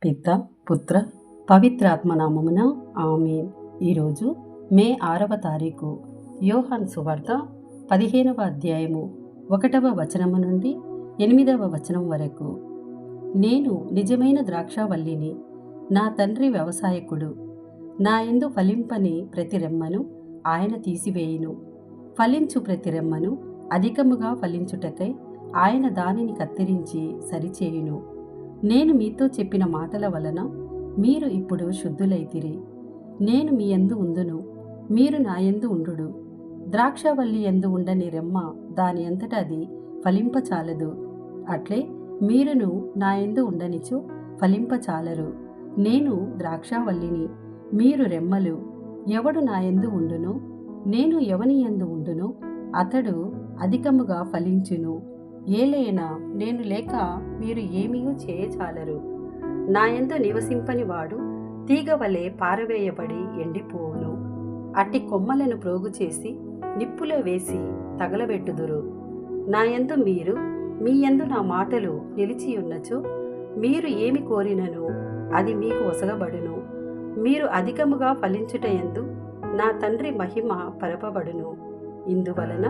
పిత పుత్ర పవిత్రాత్మనామమున ఆమేన్. ఈరోజు మే 6వ తారీఖు. యోహాను సువార్త 15వ అధ్యాయము 1వ వచనము నుండి 8వ వచనం వరకు. నేను నిజమైన ద్రాక్షావల్లిని, నా తండ్రి వ్యవసాయకుడు. నా యందు ఫలింపని ప్రతి రెమ్మను ఆయన తీసివేయును, ఫలించు ప్రతి రెమ్మను అధికముగా ఫలించుటకై ఆయన దానిని కత్తిరించి సరిచేయును. నేను మీతో చెప్పిన మాటల వలన మీరు ఇప్పుడు శుద్ధులైతిరి. నేను మీ యందు ఉందును, మీరు నా యందు ఉండుడు. ద్రాక్షావల్లి యందు ఉండని రెమ్మ దాని అంతట అది ఫలింపచాలదు. అట్లే మీరును నా యందు ఉండనిచో ఫలింపచాలరు. నేను ద్రాక్షావల్లిని, మీరు రెమ్మలు. ఎవడు నా యందు ఉండునో, నేను ఎవని యందు ఉండునో అతడు అధికముగా ఫలించును. ఏలైనా నేను లేక మీరు ఏమీయూ చేయచాలరు. నా యందు నివసింపని వాడు తీగవలే పారవేయబడి ఎండిపోవును. అట్టి కొమ్మలను ప్రోగు చేసి నిప్పులో వేసి తగలబెట్టుదురు. నా యందు మీరు, మీ యందు నా మాటలు నిలిచియున్నచో మీరు ఏమి కోరినను అది మీకు ఒసగబడును. మీరు అధికముగా ఫలించుట యందు నా తండ్రి మహిమ పరపబడును. ఇందువలన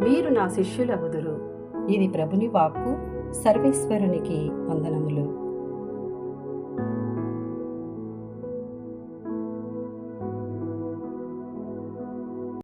మీరు నా శిష్యులగుదురు. ఇది ప్రభుని వాక్కు. సర్వేశ్వరునికి వందనములు.